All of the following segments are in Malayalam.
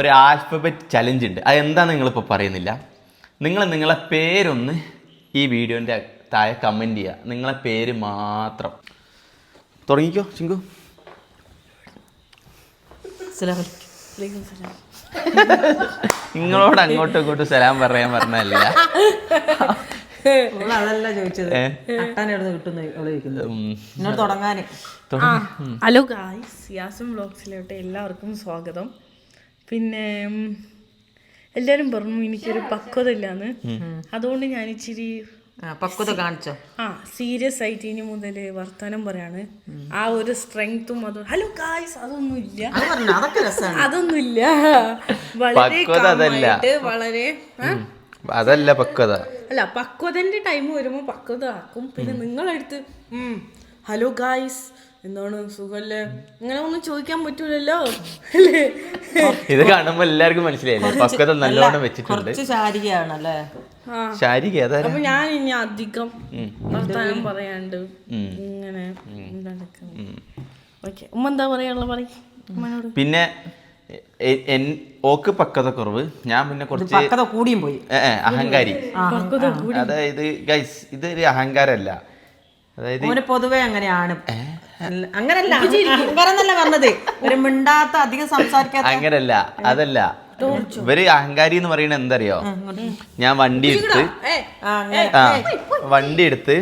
ഒരു ആൽഫബറ്റ് ചലഞ്ച് ഉണ്ട്. അതെന്താണെന്ന് നിങ്ങളിപ്പോൾ പറയുന്നില്ല. നിങ്ങളെ പേരൊന്ന് ഈ വീഡിയോൻ്റെ താഴെ കമൻറ്റ് ചെയ്യുക. നിങ്ങളെ പേര് മാത്രം. തുടങ്ങിക്കോ ചിങ്കു. നിങ്ങളോട് അങ്ങോട്ടും ഇങ്ങോട്ടും സലാം പറയാൻ പറഞ്ഞല്ല. അതല്ല ചോദിച്ചത്. തുടങ്ങാന്. ഹലോ ഗായ്സ്, യാസും വ്ളോഗ്സിലോട്ട് എല്ലാവർക്കും സ്വാഗതം. പിന്നെ എല്ലാവരും പറഞ്ഞു എനിക്കൊരു പക്വത ഇല്ലാന്ന്. അതുകൊണ്ട് ഞാൻ ഇച്ചിരി പക്വത കാണിച്ചോ. സീരിയസ് ആയിട്ട് ഇനി മുതൽ വർത്തമാനം പറയാണ്. ആ ഒരു സ്ട്രെങ്ത്തും അതും ഹലോ ഗായ്സ് അതൊന്നുമില്ല. വളരെ വളരെ അതല്ല പക്വത. അല്ല, പക്വതന്റെ ടൈം വരുമ്പോ പക്വത ആക്കും. പിന്നെ നിങ്ങളെടുത്ത് ഹലോ ഗായ്സ് എന്താണ് സുഖല്ലേ ഇങ്ങനെ ഒന്നും ചോദിക്കാൻ പറ്റൂലല്ലോ. ഇത് കാണുമ്പോ എല്ലാവർക്കും മനസ്സിലായില്ലേ പക്വത നല്ലോണം വെച്ചിട്ടുണ്ട്. അപ്പൊ ഞാൻ ഇനി അധികം വർത്താനം പറയാണ്ട് ഇങ്ങനെ ഓക്കെ. ഉമ്മ എന്താ പറയാനുള്ള പറയും. പിന്നെ ഓക്ക് പക്വത കുറവ്, ഞാൻ പിന്നെ കുറച്ച് കൂടിയും പോയി അഹങ്കാരി. അതായത് ഗൈസ് ഇതൊരു അഹങ്കാരമല്ല, അതായത് പൊതുവെ അങ്ങനെയാണ്. അങ്ങനല്ല പറഞ്ഞത് ഒരു മിണ്ടാത്ത അധികം സംസാരിക്കാത്ത അങ്ങനല്ല. അതല്ല, ഇവര് അഹങ്കാരി എന്ന് പറയുന്നത് എന്തറിയോ? ഞാൻ വണ്ടി എടുത്ത്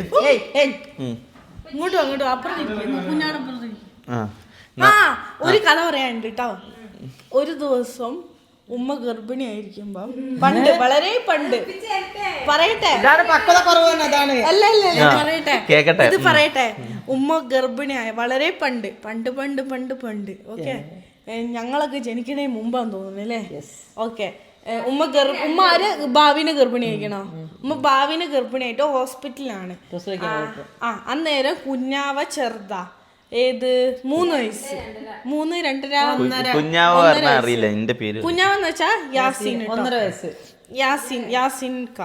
ഒരു കഥ പറയാനുണ്ട് കേട്ടോ. ഒരു ദിവസം ഉമ്മ ഗർഭിണി ആയിരിക്കുമ്പോ പണ്ട്, വളരെ പണ്ട് പറയട്ടെ, പറയട്ടെ ഇത് പറയട്ടെ. ഉമ്മ ഗർഭിണിയായ വളരെ പണ്ട് പണ്ട് പണ്ട് പണ്ട് പണ്ട് ഓക്കെ, ഞങ്ങളൊക്കെ ജനിക്കണേ മുമ്പാന്ന് തോന്നുന്നു അല്ലേ? ഓക്കെ. ഉമ്മ ആര് ഭാവിനെ ഗർഭിണിയായിരിക്കണോ? ഉമ്മ ഭാവിനെ ഗർഭിണിയായിട്ട് ഹോസ്പിറ്റലിലാണ്. അന്നേരം കുഞ്ഞാവ ചെറുതാ. ഏത് 3 വയസ്സ് 3 2 കുഞ്ഞാവെന്ന് വെച്ചാ യാസീൻ 1.5 വയസ്സ് യാസീൻക.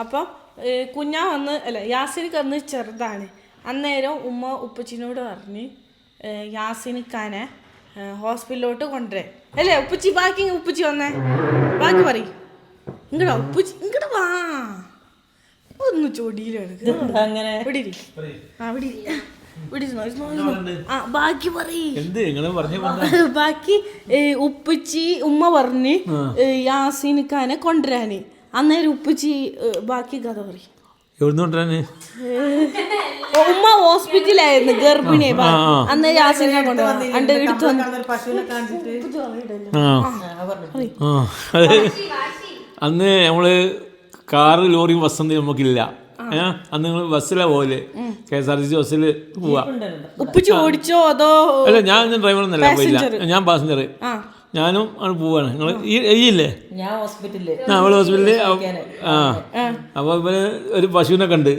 അപ്പം കുഞ്ഞാവന്ന് അല്ല യാസീൻക്ക് അന്ന് ചെറുതാണ്. അന്നേരം ഉമ്മ ഉപ്പച്ചിനോട് പറഞ്ഞ് യാസീൻക്കാനെ ഹോസ്പിറ്റലിലോട്ട് കൊണ്ടുവരാൻ. അല്ലേ ഉപ്പച്ചി? ബാക്കി ഉപ്പച്ചി വന്നേ, ബാക്കി പറയും. ഇങ്ങടാ ഉപ്പച്ചി, ഇങ്ങടെ വാ. ഒന്ന് ചൊടിയിലാണ് ബാക്കി ബാക്കി ഉപ്പച്ചി ഉമ്മ പറഞ്ഞ് യാസീൻക്കാനെ കൊണ്ടുവരാന്. അന്നേരം ഉപ്പച്ചി ബാക്കി കഥ പറയും. ഉമ്മ ഹോസ്പിറ്റലായിരുന്നു ഗർഭിണിയെ. അന്നേരം യാസീനെ കൊണ്ടുവരാൻ എടുത്തു അന്ന് നമ്മള് കാറ് ലോറിയും ബസ്സൊന്നും നമുക്കില്ല. അന്ന് നിങ്ങൾ ബസ്സിലാ പോലെ KSRTC ബസ്സിൽ പോവാ. ഉപ്പച്ചി ഓടിച്ചോ അതോ? അല്ല, ഞാൻ ഡ്രൈവറൊന്നല്ല, പോയില്ല, ഞാൻ പാസഞ്ചർ. ഞാനും ആണ് പോവാണ്. നിങ്ങൾ ഇല്ലേ? അവള് ഹോസ്പിറ്റലില്. അപ്പൊ ഇവര് ഒരു പശുവിനെ കണ്ട്,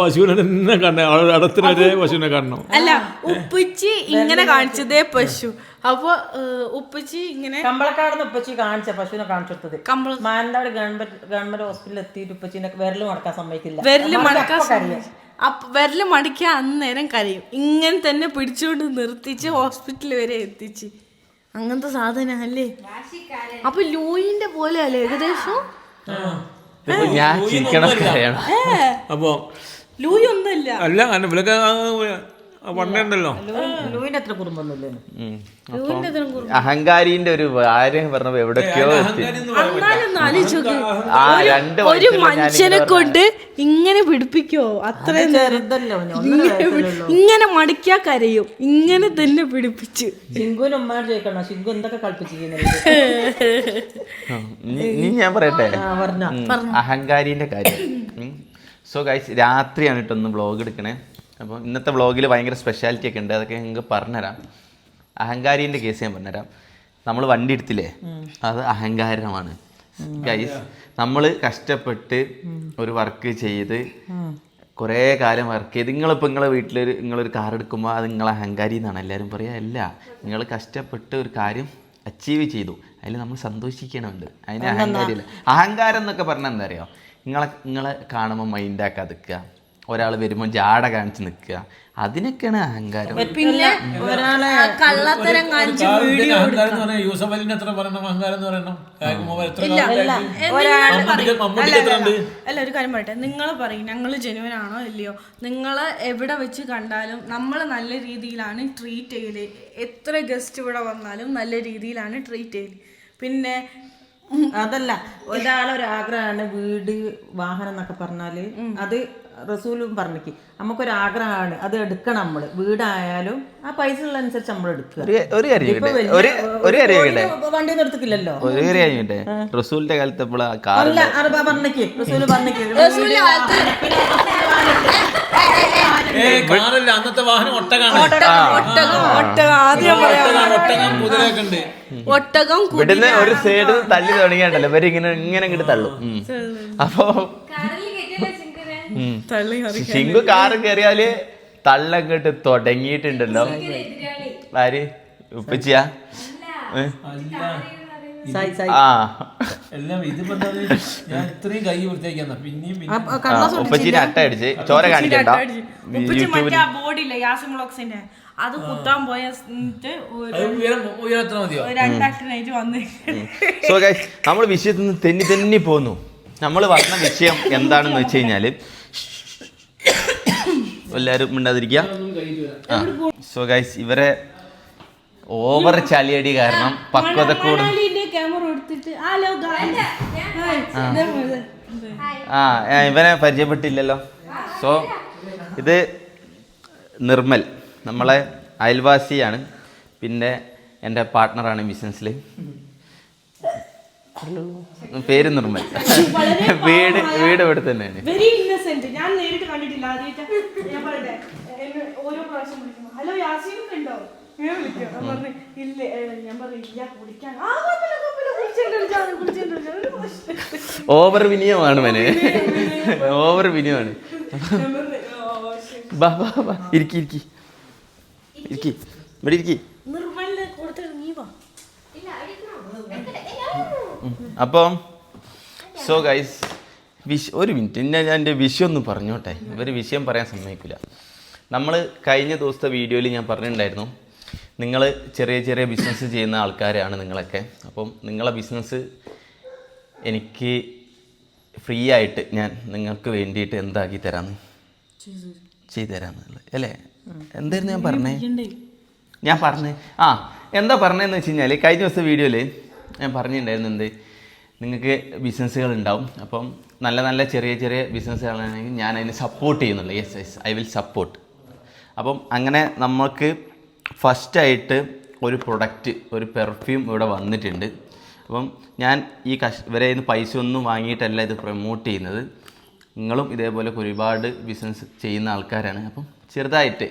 പശുവിനെ തന്നെ കണ്ട അടുത്തിന് വരെ പശുവിനെ കാണണം. അല്ല, ഉപ്പച്ചി ഇങ്ങനെ കാണിച്ചതേ പശു. അപ്പൊ ഉപ്പച്ചി ഇങ്ങനെ കമ്പളക്കാടുന്ന് ഉപ്പച്ചി കാണിച്ച പശുവിനെ കാണിച്ചെടുത്തത് മാനന്തവാടി ഗവൺമെന്റ് ഹോസ്പിറ്റലിൽ എത്തിയിട്ട് ഉപ്പച്ചിനെ വിരല് മടക്കാൻ സമ്മതിക്കില്ല. വിരല് മടിക്കാൻ അന്നേരം കരയും. ഇങ്ങനെ തന്നെ പിടിച്ചുകൊണ്ട് നിർത്തിച്ച് ഹോസ്പിറ്റൽ വരെ എത്തിച്ച്. അങ്ങനത്തെ സാധനം അല്ലേ? അപ്പൊ ലൂയിന്റെ പോലെ അല്ലേ ഏകദേശം? ഞാൻ അപ്പൊ ലൂയി ഒന്നല്ല. അല്ല, ഇവരൊക്കെ പണ്ടുണ്ടല്ലോ. അഹങ്കാരിന്റെ ഒരു കാര്യം പറഞ്ഞപ്പോ എവിടൊക്കെയോ ഒരു മനുഷ്യനെ കൊണ്ട് ഇങ്ങനെ പിടിപ്പിക്കോ? അത്രയും ഇങ്ങനെ മടിക്കാ കരയും. ഇങ്ങനെ തന്നെ പിടിപ്പിച്ച് ഞാൻ പറയട്ടെ അഹങ്കാരിന്റെ കാര്യം. സോ ഗൈസ്, രാത്രിയാണ് കേട്ടൊന്ന് വ്ളോഗ് എടുക്കണേ. അപ്പോൾ ഇന്നത്തെ വ്ളോഗിൽ ഭയങ്കര സ്പെഷ്യാലിറ്റി ഒക്കെ ഉണ്ട്, അതൊക്കെ നിങ്ങൾക്ക് പറഞ്ഞുതരാം. അഹങ്കാരിൻ്റെ കേസ് ഞാൻ പറഞ്ഞുതരാം. നമ്മൾ വണ്ടി എടുത്തില്ലേ, അത് അഹങ്കാരമാണ് ഗൈസ്. നമ്മൾ കഷ്ടപ്പെട്ട് ഒരു വർക്ക് ചെയ്ത് കുറേ കാലം വർക്ക് ചെയ്ത് നിങ്ങളിപ്പോൾ നിങ്ങളെ നിങ്ങളൊരു കാർ എടുക്കുമ്പോൾ അത് നിങ്ങളെ അഹങ്കാരി എന്നാണ് എല്ലാവരും പറയുക. അല്ല, നിങ്ങൾ കഷ്ടപ്പെട്ട് ഒരു കാര്യം അച്ചീവ് ചെയ്തു, അതിൽ നമ്മൾ സന്തോഷിക്കണമുണ്ട്. അതിന് അഹങ്കാരിയല്ല. അഹങ്കാരം എന്നൊക്കെ പറഞ്ഞാൽ എന്താ അറിയോ? നിങ്ങളെ കാണുമ്പോൾ മൈൻഡാക്കാതിരിക്കുക, ഒരാൾ വരുമ്പോൾ ജാട കാണിച്ച് നിൽക്കുക, അതിനൊക്കെയാണ് അഹങ്കാരം. പിന്നെ ഒരാളെ കള്ളത്തരം കാണിച്ച് വീഡിയോ അഹങ്കാരം എന്ന് പറഞ്ഞാൽ യൂസഫ് അലിന് എത്ര പറയണം അഹങ്കാരം എന്ന് പറയണം? അല്ല, ഒരു കാര്യം പറയട്ടെ, നിങ്ങൾ പറയും ഞങ്ങൾ ജെനുവൻ ആണോ ഇല്ലയോ. നിങ്ങളെ എവിടെ വെച്ച് കണ്ടാലും നമ്മൾ നല്ല രീതിയിലാണ് ട്രീറ്റ് ചെയ്യല്. എത്ര ഗസ്റ്റ് ഇവിടെ വന്നാലും നല്ല രീതിയിലാണ് ട്രീറ്റ് ചെയ്യല്. പിന്നെ അതല്ല, ഒരാളൊരാഗ്രഹമാണ് വീട് വാഹനം എന്നൊക്കെ പറഞ്ഞാല് അത് റസൂലും പറഞ്ഞിക്ക് നമുക്കൊരാഗ്രഹമാണ്, അത് എടുക്കണം. നമ്മള് വീടായാലും ആ പൈസ ഉള്ള അനുസരിച്ച് നമ്മൾ എടുക്കുക. ഒരു കാര്യം വണ്ടി ഒന്നും എടുത്തില്ലല്ലോ. ഒരു കാര്യം റസൂലിന്റെ കാലത്ത് ഇപ്പോൾ പറഞ്ഞിക്ക് റസൂല് പറഞ്ഞിക്ക് അന്നത്തെ വാഹനം ഒട്ടകം ഇവിടുന്ന് ഒരു സൈഡ് തല്ലി തുടങ്ങിയാണ്ടല്ലോ ഇവര് ഇങ്ങനെ ഇങ്ങോട്ട് തള്ളും. അപ്പൊ ശിങ്കു കാറ് കയറിയാല് തള്ളങ്ങോട്ട് തുടങ്ങിയിട്ടുണ്ടല്ലോ. ആര് ഉപ്പച്ചിയാ? ഉപ്പച്ചിനെ അട്ട അടിച്ച് ചോര കാണിക്കണ്ട. അത് കുത്താൻ പോയ സോ ഗൈസ്, നമ്മൾ വിഷയത്തിൽ നിന്ന് തെന്നി പോന്നു. നമ്മൾ പറഞ്ഞ വിഷയം എന്താണെന്ന് വെച്ച് കഴിഞ്ഞാല്, എല്ലാവരും മിണ്ടാതിരിക്കുക. സോ ഗൈസ്, ഇവരെ ഓവർ ചളിയടി കാരണം പക്വതക്കൂടും. ഇവനെ പരിചയപ്പെട്ടില്ലല്ലോ. സോ ഇത് നിർമ്മൽ, നമ്മളെ അയൽവാസിയാണ്, പിന്നെ എൻ്റെ പാർട്ട്ണറാണ് ബിസിനസ്സിൽ. പേര് നിർമ്മൽ, വീട് ഇവിടെ തന്നെയാണ്. വെരി ഇന്നസെന്റ്. ഞാൻ നേരിട്ട് കണ്ടിട്ടില്ല, ആദ്യമായിട്ട് ഞാൻ പറയട്ടെ. ഓരോ പ്രാവശ്യം വിളിക്കുന്നു, ഹലോ യാസീനൊക്കെ ഉണ്ടോ? ഓവർ വിനിയമാണ് മനെ, ഓവർ വിനിയമാണ്. അപ്പം സോ ഗൈസ്, ഒരു മിനിറ്റ്, ഞാൻ എൻ്റെ വിഷയം ഒന്ന് പറഞ്ഞോട്ടെ. ഇവർ വിഷയം പറയാൻ സമ്മതിക്കില്ല. നമ്മൾ കഴിഞ്ഞ ദിവസത്തെ വീഡിയോയിൽ ഞാൻ പറഞ്ഞിട്ടുണ്ടായിരുന്നു, നിങ്ങൾ ചെറിയ ചെറിയ ബിസിനസ് ചെയ്യുന്ന ആൾക്കാരാണ് നിങ്ങളൊക്കെ. അപ്പം നിങ്ങളെ ബിസിനസ് എനിക്ക് ഫ്രീ ആയിട്ട് ഞാൻ നിങ്ങൾക്ക് വേണ്ടിയിട്ട് എന്താക്കി തരാമെന്ന് ചെയ്തു തരാമെന്നുള്ളത് അല്ലേ? എന്തായിരുന്നു ഞാൻ പറഞ്ഞേ? എന്താ പറഞ്ഞതെന്ന് വെച്ച് കഴിഞ്ഞാൽ, കഴിഞ്ഞ ദിവസത്തെ വീഡിയോയിൽ ഞാൻ പറഞ്ഞിട്ടുണ്ടായിരുന്നു എന്ത്, നിങ്ങൾക്ക് ബിസിനസ്സുകൾ ഉണ്ടാവും. അപ്പം നല്ല നല്ല ചെറിയ ചെറിയ ബിസിനസ്സുകളാണെങ്കിൽ ഞാൻ അതിന് സപ്പോർട്ട് ചെയ്യുന്നുള്ളൂ. Yes, I will support. അപ്പം അങ്ങനെ നമുക്ക് ഫസ്റ്റായിട്ട് ഒരു പ്രൊഡക്റ്റ്, ഒരു പെർഫ്യൂം ഇവിടെ വന്നിട്ടുണ്ട്. അപ്പം ഞാൻ ഈ ഇവരെ നിന്ന് പൈസ ഒന്നും വാങ്ങിയിട്ടല്ല ഇത് പ്രൊമോട്ട് ചെയ്യുന്നത്. നിങ്ങളും ഇതേപോലെ ഒരുപാട് ബിസിനസ് ചെയ്യുന്ന ആൾക്കാരാണ്. അപ്പം ചെറുതായിട്ട്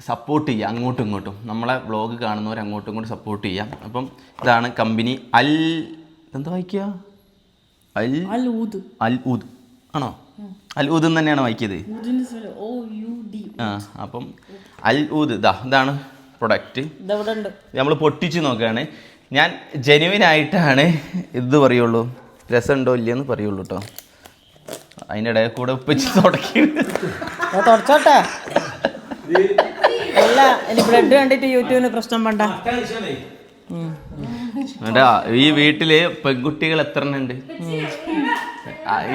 സപ്പോർട്ട് ചെയ്യുക, അങ്ങോട്ടും ഇങ്ങോട്ടും. നമ്മളെ വ്ളോഗ് കാണുന്നവർ അങ്ങോട്ടും ഇങ്ങോട്ടും സപ്പോർട്ട് ചെയ്യാം. അപ്പം ഇതാണ് കമ്പനി എന്താ വായിക്കുക? അൽ ഊദ് ആണോ? അൽ ഊദ് തന്നെയാണ് വായിക്കിയത്. അപ്പം അൽ ഊദ് ഇതാണ് പ്രൊഡക്റ്റ്. നമ്മൾ പൊട്ടിച്ച് നോക്കുകയാണ്. ഞാൻ ജെനുവിൻ ആയിട്ടാണ് ഇത് പറയുള്ളൂ, രസമുണ്ടോ ഇല്ലയെന്ന് പറയുള്ളൂ കേട്ടോ. അതിൻ്റെ ഇടയിൽ കൂടെ ഉപ്പിച്ച് തുടച്ചോട്ടെ. അല്ല, ഇനി ബ്രെഡ് കണ്ടിട്ട് യൂട്യൂബിന് പ്രശ്നം വേണ്ട. ഈ വീട്ടില് പെൺകുട്ടികൾ എത്ര ഉണ്ട്?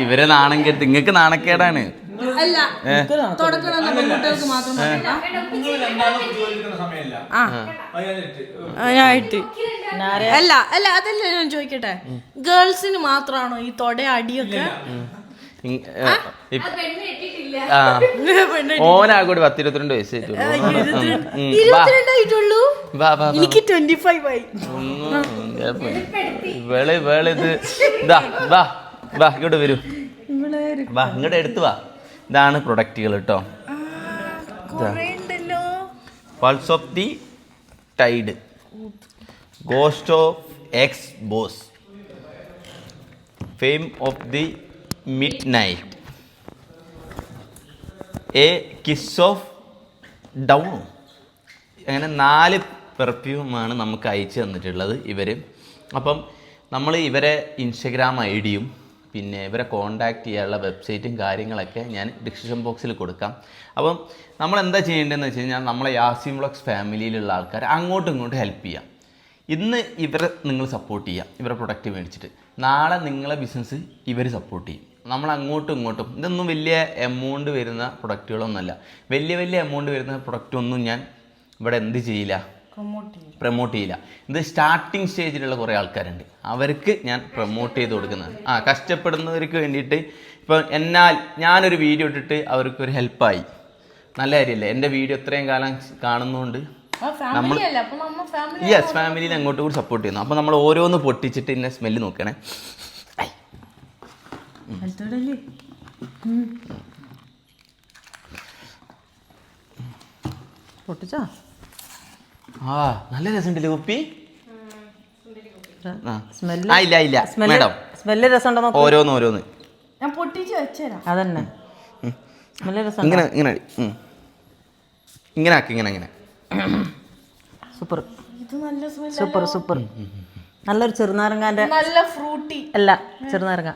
ഇവരെ നാണക്കേട്, നിങ്ങൾക്ക് നാണക്കേടാണ്. അല്ല, അല്ല അല്ല അതല്ല ഞാൻ ചോദിക്കട്ടെ, ഗേൾസിന് മാത്രമാണോ ഈ തൊട അടിയൊക്കെ? ഓനാകൂടി 10-22 വയസ്സ്. എനിക്ക് 25 ആയി. ഇങ്ങോട്ട് വരൂ, ഇങ്ങോട്ട് എടുത്തു വാ. ഇതാണ് പ്രൊഡക്റ്റുകൾ കേട്ടോ. Pulse of the tide, ghost of ex boss, fame of the midnight, a kiss of down. അങ്ങനെ 4 പെർഫ്യൂമാണ് നമുക്ക് അയച്ചു തന്നിട്ടുള്ളത് ഇവർ. അപ്പം നമ്മൾ ഇവരെ ഇൻസ്റ്റഗ്രാം ഐ ഡിയും പിന്നെ ഇവരെ കോൺടാക്ട് ചെയ്യാനുള്ള വെബ്സൈറ്റും കാര്യങ്ങളൊക്കെ ഞാൻ ഡിസ്ക്രിപ്ഷൻ ബോക്സിൽ കൊടുക്കാം. അപ്പം നമ്മൾ എന്താ ചെയ്യേണ്ടതെന്ന് വെച്ച് കഴിഞ്ഞാൽ നമ്മളെ യാസിൻ വ്ളോഗ്സ് ഫാമിലിയിലുള്ള ആൾക്കാർ അങ്ങോട്ടും ഇങ്ങോട്ടും ഹെൽപ്പ് ചെയ്യാം. ഇന്ന് ഇവരെ നിങ്ങൾ സപ്പോർട്ട് ചെയ്യാം, ഇവരെ പ്രൊഡക്റ്റ് മേടിച്ചിട്ട്. നാളെ നിങ്ങളെ ബിസിനസ് ഇവർ സപ്പോർട്ട് ചെയ്യും. നമ്മൾ അങ്ങോട്ടും ഇങ്ങോട്ടും, ഇതൊന്നും വലിയ എമൗണ്ട് വരുന്ന പ്രൊഡക്റ്റുകളൊന്നുമല്ല. വലിയ എമൗണ്ട് വരുന്ന പ്രൊഡക്റ്റൊന്നും ഞാൻ ഇവിടെ എന്ത് ചെയ്യില്ല, പ്രൊമോട്ട് ചെയ്യില്ല. ഇത് സ്റ്റാർട്ടിങ് സ്റ്റേജിലുള്ള കുറേ ആൾക്കാരുണ്ട്, അവർക്ക് ഞാൻ പ്രൊമോട്ട് ചെയ്ത് കൊടുക്കുന്നത്. കഷ്ടപ്പെടുന്നവർക്ക് വേണ്ടിയിട്ട്. ഇപ്പോൾ ഞാനൊരു വീഡിയോ ഇട്ടിട്ട് അവർക്കൊരു ഹെൽപ്പായി, നല്ല കാര്യമല്ലേ? എൻ്റെ വീഡിയോ ഇത്രയും കാലം കാണുന്നതുകൊണ്ട് നമ്മൾ ഫാമിലിയിൽ അങ്ങോട്ടും കൂടി സപ്പോർട്ട് ചെയ്യുന്നു. അപ്പോൾ നമ്മൾ ഓരോന്ന് പൊട്ടിച്ചിട്ട് ഇതിൻ്റെ സ്മെല്ല് നോക്കണേ. പൊട്ടിച്ചോ? നല്ല രസമുണ്ടല്ലേ കുപ്പി? ഇല്ല മേഡം സ്മെല്ല് രസമുണ്ടോ? ഓരോന്ന് ഞാൻ പൊട്ടിച്ച് വെച്ചുതരാം. അതന്നെ സ്മെല്ല് രസം. ഇങ്ങനെ ആക്കി, ഇങ്ങനെ. സൂപ്പർ ഇത് നല്ല സ്മെൽ. സൂപ്പർ. നല്ലൊരു ചെറുനാരങ്ങാന്റെ, നല്ല ഫ്രൂട്ടി അല്ല ചെറുനാരങ്ങ,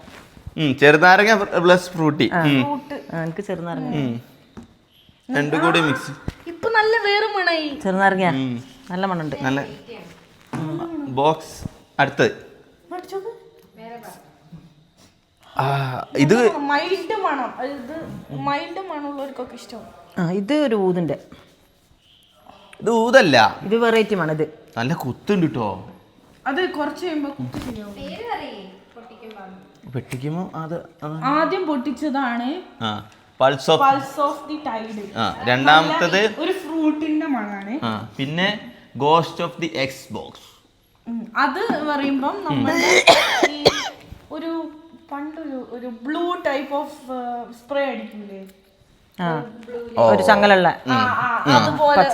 ചെറുനാരങ്ങ പ്ലസ് ഫ്രൂട്ടി. എനിക്ക് ചെറുനാരങ്ങ രണ്ടും കൂടി മിക്സ്. ഇപ്പൊ നല്ല വേറെ മണായി. ചെറുനാരങ്ങ നല്ല മണുണ്ട്. നല്ല ബോക്സ്. അടുത്തത് ഇത് മൈൽഡ് മണം. ഇത് മൈൽഡ് മണമുള്ളവർക്കൊക്കെ ഇഷ്ടമാണ്. ഇത് ഒരു ഊതിന്റെ. ഇത് ഊതല്ല, ഇത് വെറൈറ്റി മണം. ഇത് നല്ല കുത്തുണ്ട് കേട്ടോ. അത് കുറച്ച് കഴിയുമ്പോ പെട്ടിക്കുമ്പോ അത് ആദ്യം പൊട്ടിച്ചതാണ് പൾസ് ഓഫ് ദി ടൈഡ്. രണ്ടാമത്തത് ഒരു ഫ്രൂട്ടിന്റെ മണാണ്. പിന്നെ ghost of the X box. അത് പറയുമ്പം നമ്മൾ ഒരു പണ്ടൊരു ബ്ലൂ ടൈപ്പ് ഓഫ് സ്പ്രേ അടിക്കൂലേ, ഒരു ചങ്ങലുള്ള, അതുപോലെ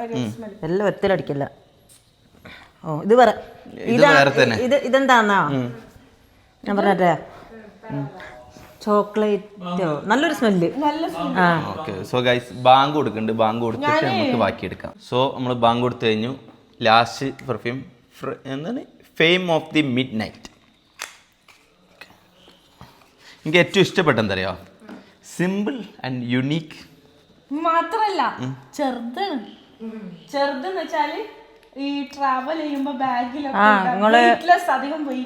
ഒരു സ്മെൽ. എല്ലാം ഒത്തിലടിക്കില്ല. ഇതെന്താന്നാ ഞാൻ പറഞ്ഞേ, ചോക്ലേറ്റോ, നല്ലൊരു സ്മെല്ല്. സോ ഗൈസ്, ബാങ്ക് കൊടുക്കുന്നുണ്ട്. ബാങ്ക് കൊടുത്തിട്ട് നമുക്ക് ബാക്കി എടുക്കാം. സോ നമ്മൾ ബാങ്ക് കൊടുത്തു കഴിഞ്ഞു. ലാസ്റ്റ് പെർഫ്യൂം എന്താണ്, fame of the mid night. എനിക്ക് ഏറ്റവും ഇഷ്ടപ്പെട്ട എന്താ അറിയോ, സിമ്പിൾ ആൻഡ് യുണീക്ക്. മാത്രല്ല ചെറുതെന്ന് വെച്ചാല് ഈ ട്രാവൽ ചെയ്യുമ്പോ ബാഗിലൊക്കെ അധികം പോയി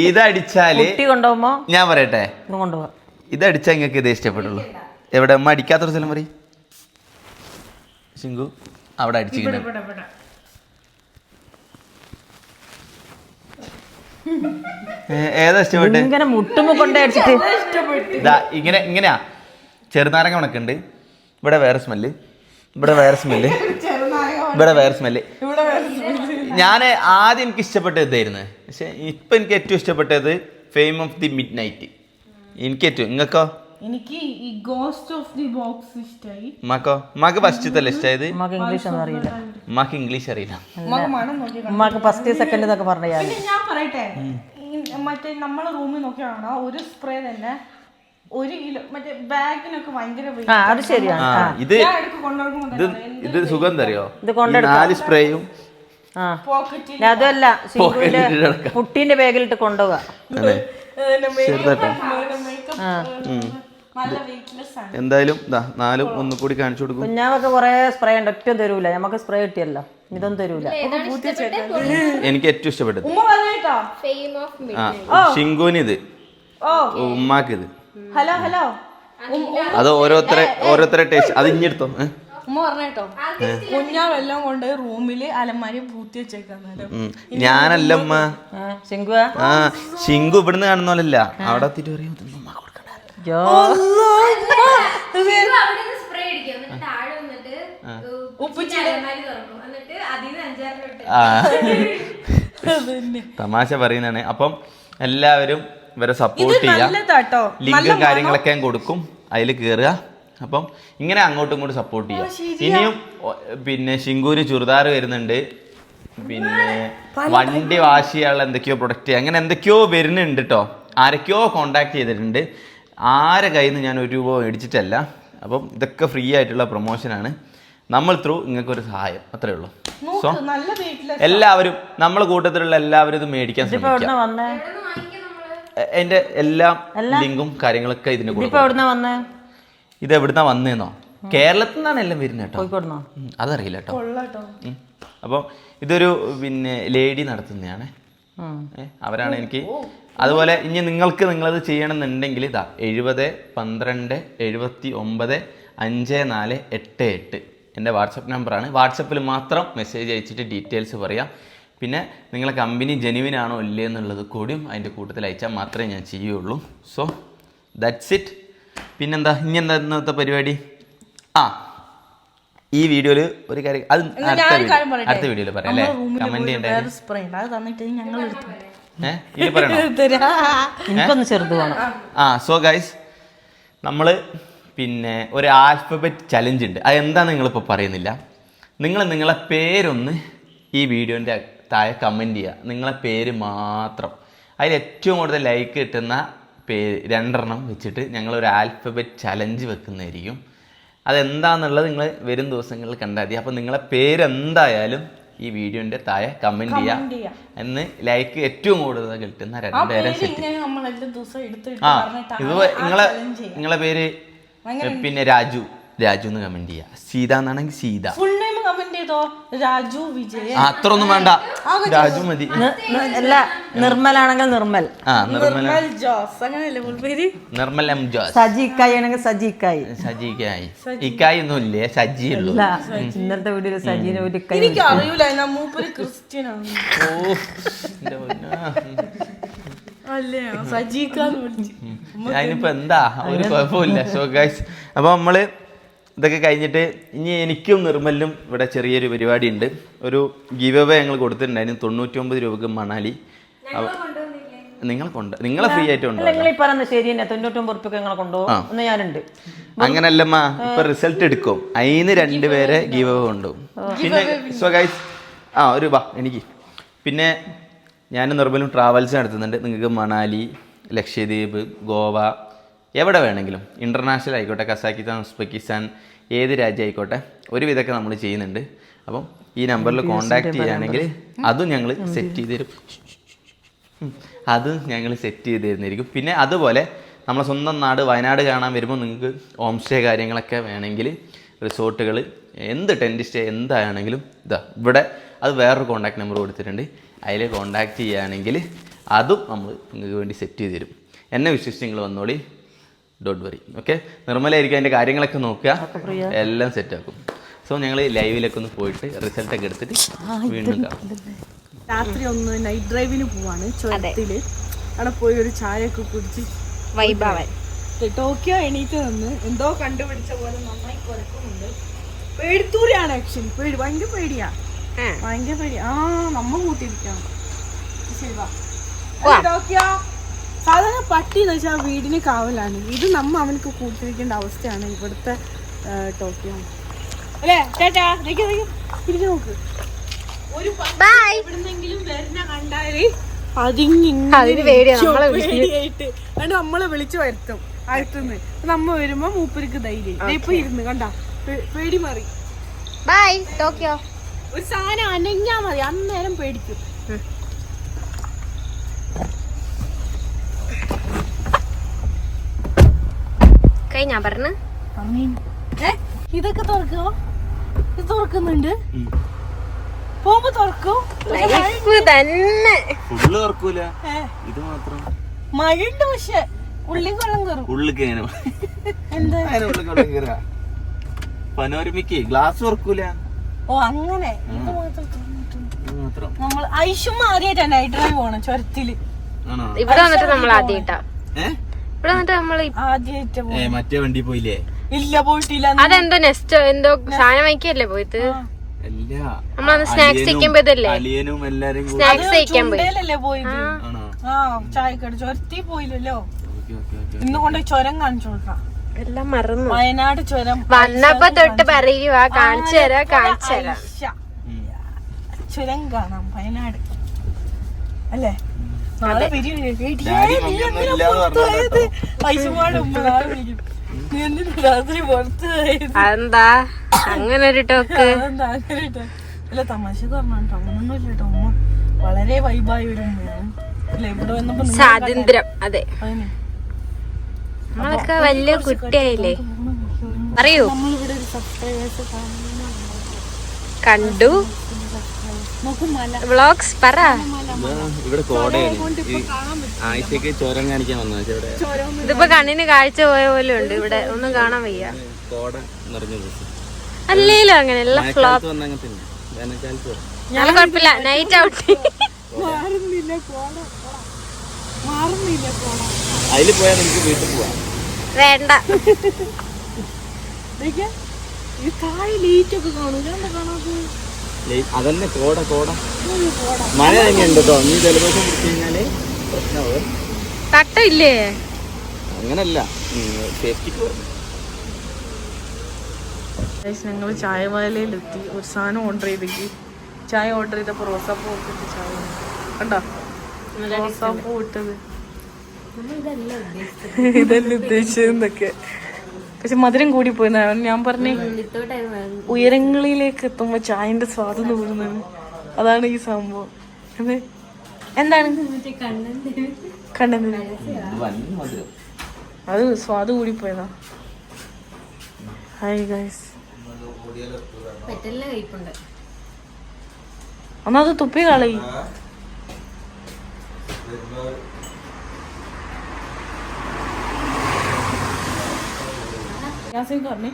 ഇതടിച്ചാല് കൊണ്ടുപോകുമ്പോ ഞാൻ പറയട്ടെ, കൊണ്ടുപോവാ. ഇതടിച്ചാൽ നിങ്ങൾക്ക് ഇതേ ഇഷ്ടപ്പെടുള്ളൂ. എവിടെ അമ്മ അടിക്കാത്തൊരു സ്ഥലം പറയും ശിങ്കു, അവിടെ അടിച്ചിങ്ങനെ. ഏതാ ഇഷ്ടപ്പെട്ട്? ഇങ്ങനെ മുട്ടുമ്പോ കൊണ്ടേ അടിച്ചിട്ട് ഇങ്ങനെയാ. ചെറുനാരങ്ങ ഉണക്കുണ്ട്, ഇവിടെ വേറെ സ്മെല്ല്, ഇവിടെ വേറെ സ്മെല്ല്, ഇവിടെ വേറെ സ്മെല്ല്. ഞാൻ ആദ്യം എനിക്ക് ഇഷ്ടപ്പെട്ടത് ഇതായിരുന്നു, പക്ഷെ ഇപ്പൊ എനിക്ക് ഏറ്റവും ഇഷ്ടപ്പെട്ടത് fame of the mid night. എനിക്ക് ഏറ്റവും. നിങ്ങൾക്കോ? എനിക്ക് ഈ ഗോസ്റ്റ് ഓഫ് ദി ബോക്സ് ഇഷ്ടമായി. ഉമ്മാക്ക് ഫസ്റ്റത്തെ ഇഷ്ടമായത്. ഇംഗ്ലീഷ് ഒന്നും അറിയില്ല. ഉമ്മാക്ക് ഇംഗ്ലീഷ് അറിയില്ല. ഉമ്മാക്ക് ഫസ്റ്റ് സെക്കൻഡ് എന്നൊക്കെ പറഞ്ഞാൽ ഞാൻ പറയട്ടെ, മറ്റേ നമ്മളെ റൂമിൽ നോക്കിയാണോ ഒരു സ്പ്രേ തന്നെ 1 കിലോ മറ്റേ ബാഗിനൊക്കെ ഭയങ്കര അത് ശരിയാണ്. ഇത് സുഖം തരുമോ? 4 സ്പ്രേയും അതല്ല, കുട്ടീന്റെ ബാഗിലിട്ട് കൊണ്ടുപോവാ. എന്തായാലും 4 ഒന്നുകൂടി കാണിച്ചു കൊടുക്കും. കുഞ്ഞാവൊക്കെ കൊറേ സ്പ്രേ ഉണ്ട്, ഒറ്റ തരൂല. നമുക്ക് സ്പ്രേ കിട്ടിയല്ലോ, ഇതൊന്നും തരൂല. എനിക്ക് ഏറ്റവും ഇഷ്ടപ്പെട്ടത് ഷിങ്കുവിന് ഇത്, ഉമ്മാക്ക് ഇത്. ഹലോ അത് ഓരോരുത്തരെ ടേസ്റ്റ്. അത് ഇഞ്ഞെടുത്തോ. ഉമ്മ പറഞ്ഞേട്ടോ, കുഞ്ഞാവെല്ലാം കൊണ്ട് റൂമില് അലമാരി പൂത്തി വെച്ചേക്കാണ്. ഞാനല്ലമ്മ, ശിങ്കു ഇവിടുന്ന് കാണുന്ന പോലല്ല, അവിടെ എത്തിയിട്ട് പറയും തമാശ പറയുന്നതാണ്. അപ്പം എല്ലാവരും ഇവരെ സപ്പോർട്ട് ചെയ്യാം. ലിങ്കും കാര്യങ്ങളൊക്കെ ഞാൻ കൊടുക്കും, അതിൽ കയറുക. അപ്പം ഇങ്ങനെ അങ്ങോട്ടും ഇങ്ങോട്ടും സപ്പോർട്ട് ചെയ്യാം. ഇനിയും പിന്നെ ശിങ്കുവിന് ചുരിദാർ വരുന്നുണ്ട്, പിന്നെ വണ്ടി വാഷ് ചെയ്യാനുള്ള എന്തൊക്കെയോ പ്രൊഡക്റ്റ്, അങ്ങനെ എന്തൊക്കെയോ വരുന്നുണ്ട് കേട്ടോ. ആരൊക്കെയോ കോണ്ടാക്ട് ചെയ്തിട്ടുണ്ട്. ആരെ കയ്യിൽ നിന്ന് ഞാൻ 1 രൂപ മേടിച്ചിട്ടല്ല. അപ്പം ഇതൊക്കെ ഫ്രീ ആയിട്ടുള്ള പ്രൊമോഷനാണ്. നമ്മൾ ത്രൂ നിങ്ങൾക്കൊരു സഹായം, അത്രേ ഉള്ളൂ. സോ എല്ലാവരും, നമ്മളെ കൂട്ടത്തിലുള്ള എല്ലാവരും ഇത് മേടിക്കാൻ ശ്രമിക്കുക. അതിന്റെ എല്ലാ ലിങ്കും കാര്യങ്ങളൊക്കെ ഇതിന് ഇപ്പൊ എവിടുന്നാ വന്നേ? ഇത് എവിടുന്നാ വന്നേന്നോ? കേരളത്തിൽ നിന്നാണ് എല്ലാം വരുന്നത് കേട്ടോ. കോഴിക്കോടുന്നോ? അതറിയില്ല കേട്ടോ. അപ്പോൾ ഇതൊരു പിന്നെ ലേഡി നടത്തുന്നതാണ്, അവരാണ് എനിക്ക്. അതുപോലെ ഇനി നിങ്ങൾക്ക് നിങ്ങളത് ചെയ്യണമെന്നുണ്ടെങ്കിൽ ഇതാ 70 12 79 5488 എൻ്റെ വാട്സപ്പ് നമ്പറാണ്. വാട്സപ്പിൽ മാത്രം മെസ്സേജ് അയച്ചിട്ട് ഡീറ്റെയിൽസ് പറയാം. പിന്നെ നിങ്ങളെ കമ്പനി ജെനുവിൻ ആണോ ഇല്ലേ എന്നുള്ളത് കൂടിയും അതിൻ്റെ കൂട്ടത്തിൽ അയച്ചാൽ മാത്രമേ ഞാൻ ചെയ്യുള്ളൂ. So that's it. പിന്നെന്താ ഇനി എന്താ ഇന്നത്തെ പരിപാടി? ഈ വീഡിയോയിൽ ഒരു കാര്യം, അത് അടുത്ത വീഡിയോയിൽ പറയാം അല്ലേ? കമന്റ് ചെയ്യണ്ടേ? ഇത് പറയണോ? എനിക്കൊന്ന് ചെറുത് വേണം. സോ ഗൈസ്, നമ്മൾ പിന്നെ ഒരു ആൽഫബറ്റ് ചലഞ്ച് ഉണ്ട്. അതെന്താണെന്ന് നിങ്ങളിപ്പോൾ പറയുന്നില്ല. നിങ്ങളെ പേരൊന്ന് ഈ വീഡിയോൻ്റെ താഴെ കമൻറ്റ് ചെയ്യുക. നിങ്ങളെ പേര് മാത്രം. അതിൽ ഏറ്റവും കൂടുതൽ ലൈക്ക് കിട്ടുന്ന പേര് 2 വെച്ചിട്ട് ഞങ്ങളൊരു ആൽഫബറ്റ് ചലഞ്ച് വെക്കുന്നതായിരിക്കും. അതെന്താണെന്നുള്ളത് നിങ്ങൾ വരും ദിവസങ്ങളിൽ കണ്ടാൽ മതി. അപ്പോൾ നിങ്ങളെ പേരെന്തായാലും ഈ വീഡിയോൻ്റെ താഴെ കമൻറ്റ് ചെയ്യുക. എന്ന് ലൈക്ക് ഏറ്റവും കൂടുതൽ കിട്ടുന്ന 2 പേരെ സെറ്റ്. ഇത് നിങ്ങളെ പേര് പിന്നെ രാജു എന്ന് കമന്റ് ചെയ്യാ. സീത എന്നാണെങ്കിൽ സീത. അത്രയൊന്നും വേണ്ട, രാജു മതി. അല്ല, നിർമ്മലാണെങ്കിൽ നിർമ്മൽ, നിർമ്മൽ എം ജോസ്. സജിക്കായി ആണെങ്കിൽ സജിക്കായി. ഇക്കായി ഒന്നും ഇല്ലേ, സജിയുള്ളൂ. ഇന്നത്തെ വീഡിയോയിൽ സജീനെ ഒരു അതിനിപ്പോ എന്താ, ഒരു കുഴപ്പമില്ല. സോ ഗൈസ്, അപ്പൊ നമ്മള് ഇതൊക്കെ കഴിഞ്ഞിട്ട് ഇനി എനിക്കും നിർമ്മലിനും ഇവിടെ ചെറിയൊരു പരിപാടി ഉണ്ട്. ഒരു ഗിവ് അവേ ഞങ്ങൾ കൊടുത്തിട്ടുണ്ടായിരുന്നു 99 രൂപക്ക് മണാലി. നിങ്ങളെ ഫ്രീ ആയിട്ട് ഉണ്ടോ? ശരി തന്നെ, 99 റുപ്യ ഞങ്ങളെ കൊണ്ടുപോകും. ഞാനുണ്ട്. അങ്ങനല്ലമ്മ, ഇപ്പൊ റിസൾട്ട് എടുക്കും, അതിന് 2 പേരെ ഗിവ് അവേ കൊണ്ടുപോകും. പിന്നെ സോ ഗൈസ്, ഒരു എനിക്ക് പിന്നെ ഞാനും നിർമ്മലും ട്രാവൽസ് നടത്തുന്നുണ്ട്. നിങ്ങൾക്ക് മണാലി, ലക്ഷദ്വീപ്, ഗോവ, എവിടെ വേണമെങ്കിലും, ഇൻ്റർനാഷണൽ ആയിക്കോട്ടെ, കസാക്കിസ്ഥാൻ, ഉസ്ബെക്കിസ്ഥാൻ, ഏത് രാജ്യം ആയിക്കോട്ടെ, ഒരുവിധമൊക്കെ നമ്മൾ ചെയ്യുന്നുണ്ട്. അപ്പം ഈ നമ്പറിൽ കോൺടാക്ട് ചെയ്യുകയാണെങ്കിൽ അതും ഞങ്ങൾ സെറ്റ് ചെയ്ത് തരും. തരുന്നതായിരിക്കും. പിന്നെ അതുപോലെ നമ്മളെ സ്വന്തം നാട് വയനാട് കാണാൻ വരുമ്പോൾ നിങ്ങൾക്ക് ഹോം സ്റ്റേ കാര്യങ്ങളൊക്കെ വേണമെങ്കിൽ, റിസോർട്ടുകൾ, എന്ത് ടെൻറ്റ് സ്റ്റേ എന്താണെങ്കിലും ഇവിടെ അത് വേറൊരു കോൺടാക്ട് നമ്പർ കൊടുത്തിട്ടുണ്ട്. അതിൽ കോൺടാക്ട് ചെയ്യുകയാണെങ്കിൽ അതും നമ്മൾ നിങ്ങൾക്ക് വേണ്ടി സെറ്റ് ചെയ്ത് തരും. എന്നെ വിശ്വസിച്ച് നിങ്ങൾ വന്നോളി, ഡോണ്ട് വറി. ഓക്കെ, നിർമ്മലായിരിക്കും അതിൻ്റെ കാര്യങ്ങളൊക്കെ നോക്കുക, എല്ലാം സെറ്റാക്കും. സോ ഞങ്ങൾ ലൈവിലൊക്കെ ഒന്ന് പോയിട്ട് റിസൾട്ടൊക്കെ എടുത്തിട്ട് വീണ്ടും കാണാം. രാത്രി ഒന്ന് നൈറ്റ് ഡ്രൈവിന് പോവാണ് ചുരത്തില്. അവിടെ പോയി ഒരു ചായയൊക്കെ കുടിച്ച് ടോക്കിയോ എണീറ്റ് നിന്ന് എന്തോ കണ്ടുപിടിച്ച പോലെ നന്നായി കുരക്കുന്നുണ്ട്. പേടിത്തൂരാണ് ആക്ച്വലി. ഭയങ്കര പേടിയാ. നമ്മ കൂട്ടിയിരിക്കണം. സാധാരണ പട്ടി എന്ന് വെച്ചാൽ വീടിന് കാവലാണ്. ഇത് അവനക്ക് കൂട്ടിരിക്കേണ്ട അവസ്ഥയാണ് ഇവിടുത്തെ ടോക്കിയോ അല്ലേ ചേട്ടാ? തിരിഞ്ഞു നോക്ക്. ഒരു എവിടുന്നെങ്കിലും വരുന്ന കണ്ടാല് പേടിയായിട്ട് നമ്മളെ വിളിച്ചു വരുത്തും അടുത്തുനിന്ന്. നമ്മ വരുമ്പോ മൂപ്പർക്ക് ധൈര്യം. ഇപ്പൊ ഇരുന്ന് കണ്ട പേടി മാറി. Bye Tokyo. ഒരു സാധനം അനങ്ങാ മതി, അന്നേരം പേടിക്കും. ഞാൻ പറഞ്ഞു ഇതൊക്കെ തുറക്കോ? ഇത് തുറക്കുന്നുണ്ട്. പോകുമ്പോ തുറക്കും. മഴയുണ്ട് പക്ഷെ ഉള്ളി കൊള്ളം കയറും. പനോരമിക്ക് ഗ്ലാസ് തുറക്കൂല. ഓ അങ്ങനെ. നമ്മൾ ഐഷും ആദ്യമായിട്ടാണ് നൈറ്റ് ഡ്രൈവ് പോണം ചുരത്തില്. ഇവിടെ വന്നിട്ട് നമ്മൾ ആദ്യമായിട്ടാ. ഇവിടെ വന്നിട്ട് നമ്മൾ ആദ്യമായിട്ട് മറ്റേ വണ്ടി പോയില്ലേ? ഇല്ല, പോയിട്ടില്ല. അതെന്തോ നെക്സ്റ്റ് എന്തോ സാധനം വയ്ക്കല്ലേ പോയത്? നമ്മളന്ന് സ്നാക്സ് കഴിക്കുമ്പോ സ്നാക്സ് കഴിക്കാൻ പോയത്. ചായക്കട ചുരത്തി പോയില്ലല്ലോ. ഇന്ന് കൊണ്ട് ചുരം കാണിച്ചു കൊടുക്കാം. എല്ലാം മറന്നു. വയനാട് ചുരം വന്നപ്പോ തൊട്ട് പറയുവാ കാണിച്ചു തരാം. ചുരം കാണാം വയനാട് അല്ലേ? അതെന്താ അങ്ങനെ ഒരു ടോക്ക്? അല്ല തമാശ പറഞ്ഞോ, അങ്ങനൊന്നും ഇല്ല കേട്ടോ. വളരെ വൈബായ ഒരു അല്ലേ ഇവിടെ വന്നപ്പോ സ്വാതന്ത്ര്യം. അതെ, നമ്മളൊക്കെ വലിയ കുട്ടിയായില്ലേ. അറിയൂ, നമ്മളിവിടെ ഒരു സബ്സ്ക്രൈബേഴ്സ് കണ്ടു. വ്ളോഗ്സ് പറ. ഇവിടെ കോടയാണ്. ആഴ്ചക്ക് ചോരം കാണിക്കാൻ വന്നത്. ഇതിപ്പോ കണ്ണിന് കാഴ്ച പോയ പോലെ ഉണ്ട്. ഇവിടെ ഒന്നും കാണാൻ വയ്യ. കോട നിറഞ്ഞ ദിവസം അല്ലേലും അങ്ങനെയുള്ള ഫ്ലോപ്പ്. വേനൽക്കാലത്ത് ഞങ്ങൾ കുഴപ്പമില്ല. നൈറ്റ് ഔട്ട് അതിൽ പോയാൽ നമുക്ക് വീട്ടിൽ പോവാം. വേണ്ട. അതന്നെ കോട കോട. മഴ തന്നെയുണ്ട് കേട്ടോ. നീ ജലദോഷം പിടിച്ചു കഴിഞ്ഞാല് പ്രശ്നമാവും. തട്ടയില്ലേ? അങ്ങനല്ല, സേഫ്റ്റിക്ക്. ഞങ്ങൾ ചായവാലയിലെത്തി. ഒരു സാധനം ഓർഡർ ചെയ്തേക്ക്. ചായ ഓർഡർ ചെയ്തപ്പോൾ റോസാപ്പൂ ഇട്ടിട്ട് ചായ കണ്ടോ? റോസാപ്പൂ ഇട്ടത് ഇതല്ല ഉദ്ദേശിച്ചതെന്നൊക്കെ. പക്ഷെ മധുരം കൂടി പോയി. ഞാൻ പറഞ്ഞേ ഉയരങ്ങളിലേക്ക് എത്തുമ്പോ ചായന്റെ സ്വാദ് കൂടുന്നതാണ്. അതാണ് ഈ സംഭവം. അതെ, എന്താണ് കണ്ടെന്ന് അത് സ്വാദ് കൂടിപ്പോയതാ. ഹായ് ഗൈസ്, ഒന്നത് തുപ്പി കളയി. പറഞ്ഞ്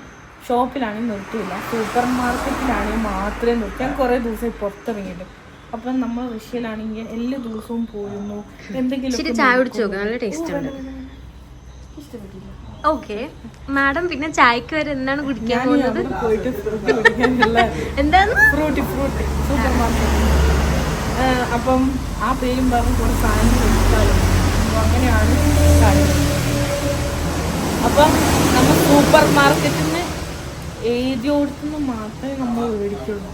ഷോപ്പിലാണെങ്കിൽ നിർത്തിയില്ല, സൂപ്പർ മാർക്കറ്റിലാണെങ്കിൽ മാത്രമേ നിർത്തി. ഞാൻ കുറേ ദിവസം പുറത്തിറങ്ങിയിട്ട്. അപ്പം നമ്മൾ റഷ്യയിലാണെങ്കിൽ എല്ലാ ദിവസവും പോയിരുന്നു. എന്തെങ്കിലും ചായ കുടിച്ചു നോക്കാം, നല്ല ടേസ്റ്റ് ഉണ്ട്. ഓക്കെ മാഡം, പിന്നെ ചായക്ക് വരെ എന്താണ് കുടിക്കാൻ പോകുന്നത്? പോയിട്ട് ഫ്രൂട്ടി കുടിക്കാനുള്ള എന്താണ്? Frooti supermarket. അപ്പം ആ പേരും പറഞ്ഞ് കുറേ സാധനങ്ങൾ എടുക്കാറുണ്ട്. അപ്പോൾ അങ്ങനെയാണ് കാര്യങ്ങൾ. അപ്പം നമ്മൾ സൂപ്പർ മാർക്കറ്റിൽ നിന്ന് എഴുതി കൊടുത്തുനിന്ന് മാത്രമേ നമ്മൾ മേടിക്കുള്ളൂ.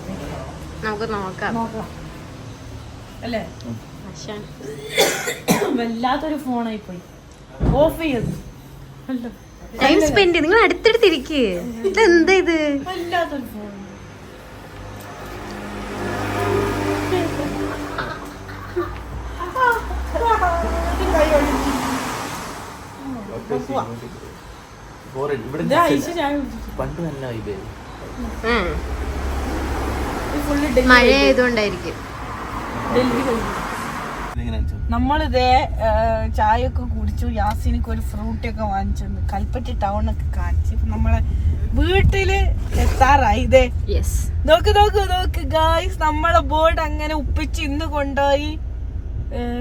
നമുക്ക് നോക്കാം അല്ലേ? വല്ലാത്തൊരു ഫോണായി പോയി. ഓഫ് ചെയ്ത് ടൈം സ്പെൻഡ് ചെയ്ത് നിങ്ങൾ അടുത്തടുത്തിരിക്ക്. ഇതെന്താ ഇത്? വല്ലാത്തൊരു ഫോൺ. പണ്ട് നല്ല മഴ ആയതുകൊണ്ടായിരിക്കും. നമ്മളിതേ ചായയൊക്കെ കുടിച്ചു. യാസിനിക്ക് ഒരു ഫ്രൂട്ടിയൊക്കെ വാങ്ങിച്ചു. കൽപ്പറ്റ ടൗണൊക്കെ കാണിച്ചു. ഇപ്പൊ നമ്മളെ വീട്ടില് എത്താറായി. ഇതേ നോക്ക് ഗായ്സ്, നമ്മളെ ബോർഡ് അങ്ങനെ ഉപ്പിച്ച് ഇന്ന് കൊണ്ടുപോയി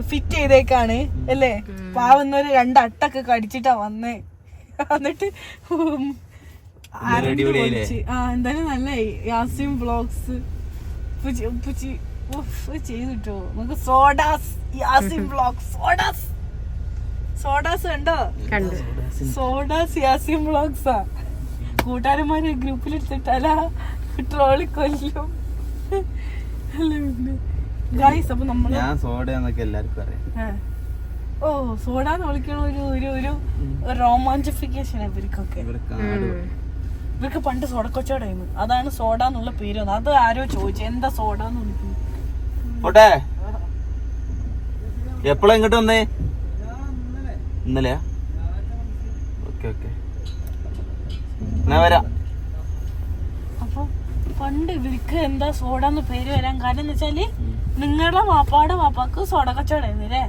ഫിറ്റ് ചെയ്തേക്കാണ് അല്ലേ? പാവുന്നൊരു 2 അട്ടൊക്കെ കടിച്ചിട്ടാ വന്നേ. എന്നിട്ട് എന്തായാലും നല്ല യാസിൻ വ്ളോഗ്സ് ഉപ്പിച്ച് ചെയ്തിട്ടോ. നമുക്ക് സോഡാസ് യാസിൻ വ്ളോഗ്സ് സോഡാസ് കണ്ടോ? സോഡാസ് യാസിൻ വ്ളോഗ്സാ. കൂട്ടുകാരന്മാരെ ഗ്രൂപ്പിലെടുത്തിട്ടല്ല ട്രോളി കൊല്ലും. ഗൈസ്, അപ്പൊ നമ്മള് ഓ സോഡാന്ന് വിളിക്കണ ഒരു റൊമാൻറ്റിഫിക്കേഷൻ ഇവർക്കൊക്കെ. ഇവർക്ക് പണ്ട് സോഡ കൊച്ചോടായിരുന്നു. അതാണ് സോഡ എന്നുള്ള പേര് വന്നത്. അത് ആരോ ചോദിച്ചു എന്താ സോഡ എന്ന് വിളിക്കുന്നത്. എപ്പോഴാ ഇങ്ങോട്ട് വന്നേ? ഇന്നലെയാ? ഓക്കെ ഞാൻ വരാം. അപ്പൊ പണ്ട് ഇവർക്ക് എന്താ സോഡ എന്ന് പേര് വരാൻ കാരണം എന്ന് വെച്ചാല് നിങ്ങളുടെ വാപ്പാക്ക് സോഡ കച്ചവടമായിരുന്നില്ലേ?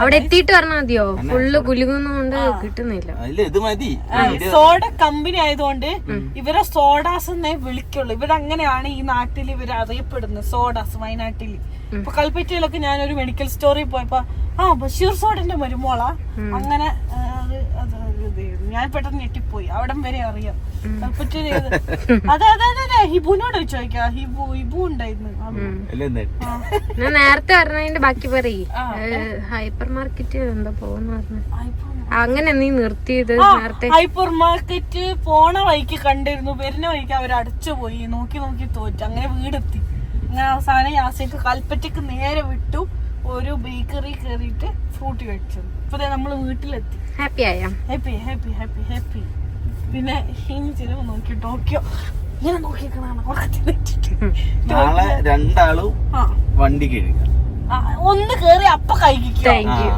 അവിടെ എത്തിയിട്ട് പറഞ്ഞാൽ മതിയോ? ഫുള്ള് കുലുങ്ങുന്നോണ്ട് കിട്ടുന്നില്ല. സോഡ കമ്പനി ആയതുകൊണ്ട് ഇവരെ സോഡാസ് എന്നേ വിളിക്കുള്ളൂ. ഇവരങ്ങനെയാണ് ഈ നാട്ടിൽ ഇവര് അറിയപ്പെടുന്നത്, സോഡാസ്. വയനാട്ടില് ഇപ്പൊ കൽപ്പറ്റയിലൊക്കെ ഞാനൊരു മെഡിക്കൽ സ്റ്റോറിൽ പോയപ്പോ ബഷീർ സോഡന്റെ മരുമോളാ. അങ്ങനെ ഞാൻ പെട്ടെന്ന് ഞെട്ടിപ്പോയി. അവിടം വരെ അറിയാം കൽപ്പറ്റയില്. അതെ ഹിബുനോട് ചോദിക്കാം. ഹിബു ഉണ്ടായിരുന്നു. ഞാൻ നേരത്തെ പറഞ്ഞതിന്റെ ബാക്കി പറയും. ഹൈപ്പർ മാർക്കറ്റ് എന്താ പോകുന്ന പറഞ്ഞു. അങ്ങനെ നീ നിർത്തിയത് നേരത്തെ. ഹൈപ്പർ മാർക്കറ്റ് പോണ വഴിക്ക് കണ്ടിരുന്നു, വരുന്ന വഴിക്ക് അവർ അടച്ചുപോയി. നോക്കി തോറ്റു. അങ്ങനെ വീടെത്തി. അങ്ങനെ അവസാനം യാസേക്ക് കൽപ്പറ്റക്ക് നേരെ വിട്ടു. ഒരു ബേക്കറി കയറിയിട്ട് ഫ്രൂട്ടി കഴിച്ചു. ഇപ്പൊ നമ്മള് വീട്ടിലെത്തി. ഹാപ്പി ആയ? ഹാപ്പി. പിന്നെ ഇനി ചിലവ് നോക്കി ടോക്കിയോ ഇങ്ങനെ നോക്കിയേക്കണാണ്. നാളെ 2 ആളും വണ്ടി കഴുകുക. ഒന്ന് കേറി അപ്പൊ കഴിക്കുക. Thank you.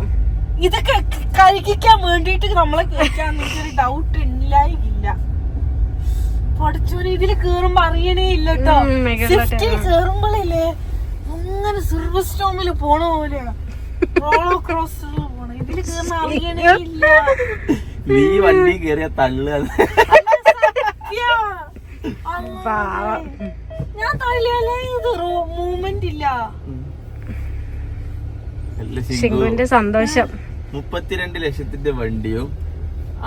ഇതൊക്കെ കഴിക്കാൻ വേണ്ടിട്ട് നമ്മളെ കേൾക്കാന്ന് എനിക്കൊരു ഡൗട്ട് ഇല്ലായില്ല. പഠിച്ചോന് ഇതില് കേറുമ്പോ അറിയണേ ഇല്ല കേട്ടോ. സ്വിഫ്റ്റിൽ കേറുമ്പോഴല്ലേ അങ്ങനെ സർവീസ് സ്റ്റോമില് പോണ പോലെയാണ്, റോളോ ക്രോസ് പോണ. ഇതില് കേറുന്ന അറിയണേ ഇല്ല. നീ വണ്ടി കേറിയ തള്ളു. ഞാൻ തള്ളിയാലേ ഇത് മൂവ്മെന്റ് ഇല്ല. ശിങ്കുവിന്റെ സന്തോഷം. 32 ലക്ഷത്തിന്റെ വണ്ടിയും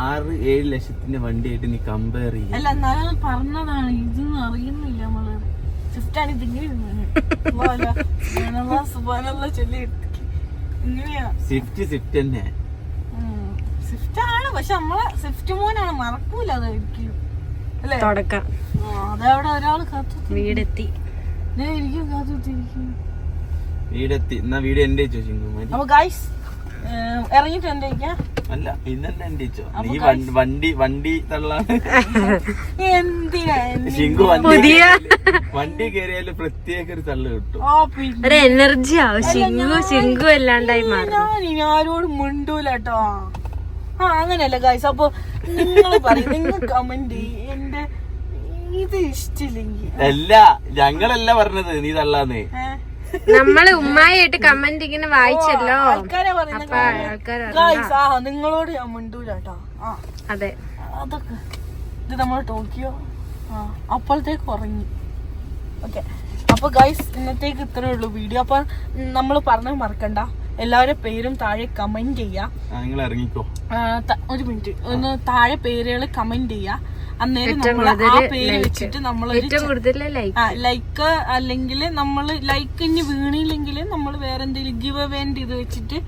6-7 ലക്ഷത്തിന്റെ വണ്ടിയായിട്ട് നീ കമ്പയർ ചെയ്യും. അല്ല എന്നാലും പറഞ്ഞതാണ്, ഇതൊന്നും അറിയുന്നില്ല നമ്മള്. സ്വിഫ്റ്റാണ് ഇതിങ്ങനെ ചൊല്ലി ഇങ്ങനെയാ. സ്വിഫ്റ്റ് തന്നെ സ്വിഫ്റ്റ് ആണ്, പക്ഷെ നമ്മളെ സ്വിഫ്റ്റ് മോനാണ്, മറക്കൂല അതായിരിക്കും അല്ലേ. തുടക്കം അതവിടെ ഒരാള് കാത്തു വീടെത്തി. ഇരിക്കും, കാത്തുത്തിരിക്കും. വീടെത്തി. എന്നാ വീട് എന്റെ ചോദിച്ചു. അപ്പൊ ഗൈസ് ഇറങ്ങിട്ട് എന്റെ അല്ല ഇന്നെ എന്റെ ചോദിച്ചോ. നീ വണ്ടി തള്ളാണ്. എന്തിനാ ശിങ്കു വണ്ടി കയറിയാല് പ്രത്യേക ഒരു തള്ളു കിട്ടും. ഒരു എനർജി ആവും. ശിങ്കു അല്ലാണ്ടായി മാറും. ഞാൻ ഇനി ആരോടും മിണ്ടൂല കേട്ടോ. അങ്ങനെയല്ല ഗൈസ്. അപ്പൊ നിങ്ങൾ പറയും, നിങ്ങൾ കമന്റ് ചെയ്യും എന്റെ ഇത് ഇഷ്ടമില്ലെങ്കിൽ. അല്ല ഞങ്ങളല്ല പറഞ്ഞത് നീ തള്ളാന്നേ. നമ്മള് ഉമ്മായിട്ട് കമന്റ് ഇങ്ങനെ വായിച്ചല്ലോ. ആൾക്കാരെ ഗൈസ്. നിങ്ങളോട് ഞാൻ മിണ്ടൂല കേട്ടോ. അതെ, അതൊക്കെ ഇത് നമ്മളെ ടോക്കിയോ അപ്പോഴത്തേക്ക് ഉറങ്ങി. ഓക്കെ, അപ്പൊ ഗൈസ് ഇന്നത്തേക്ക് ഇത്രേ ഉള്ളൂ വീഡിയോ. അപ്പൊ നമ്മൾ പറഞ്ഞത് മറക്കണ്ട, എല്ലാവരുടെ പേരും താഴെ കമന്റ് ചെയ്യാം. നിങ്ങൾ ഇറങ്ങിക്കോ. ഒരു മിനിറ്റ്, ഒന്ന് താഴെ പേരുകൾ കമന്റ് ചെയ്യാം. അന്നേരം നമ്മൾ ആ പേര് വെച്ചിട്ട് നമ്മൾ ലൈക്ക്, അല്ലെങ്കിൽ നമ്മൾ ലൈക്ക് ഇനി വീണില്ലെങ്കിൽ നമ്മൾ വേറെ എന്തെങ്കിലും ഗിവ് അവേ ഇത് വെച്ചിട്ട്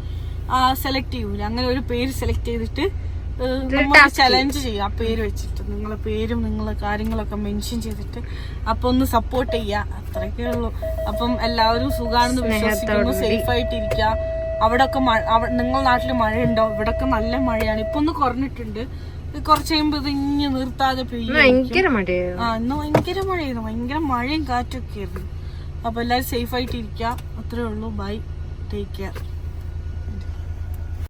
സെലക്ട് ചെയ്യൂല. അങ്ങനെ ഒരു പേര് സെലക്ട് ചെയ്തിട്ട് നമ്മൾ ചലഞ്ച് ചെയ്യും. ആ പേര് വെച്ചിട്ട് നിങ്ങളെ പേരും നിങ്ങളെ കാര്യങ്ങളൊക്കെ മെൻഷൻ ചെയ്തിട്ട് അപ്പൊ ഒന്ന് സപ്പോർട്ട് ചെയ്യാ. അത്രയൊക്കെ ഉള്ളൂ. അപ്പം എല്ലാവരും സുഖാണെന്ന് വിശ്വസിക്കുന്നു. സേഫ് ആയിട്ടിരിക്കുക. അവിടെ ഒക്കെ നിങ്ങളുടെ നാട്ടിൽ മഴയുണ്ടോ? ഇവിടെ ഒക്കെ നല്ല മഴയാണ്. ഇപ്പൊ ഒന്ന് കുറഞ്ഞിട്ടുണ്ട്. കുറച്ച് കഴിയുമ്പോ ഇത് ഇനി നിർത്താതെ പെയ്യും. ഭയങ്കര മഴയായിരുന്നു. ഇന്ന് ഭയങ്കര മഴയായിരുന്നു. ഭയങ്കര മഴയും കാറ്റൊക്കെ ആയിരുന്നു. അപ്പൊ എല്ലാവരും സേഫ് ആയിട്ടിരിക്കുക. അത്രേ ഉള്ളൂ. Bye, take care.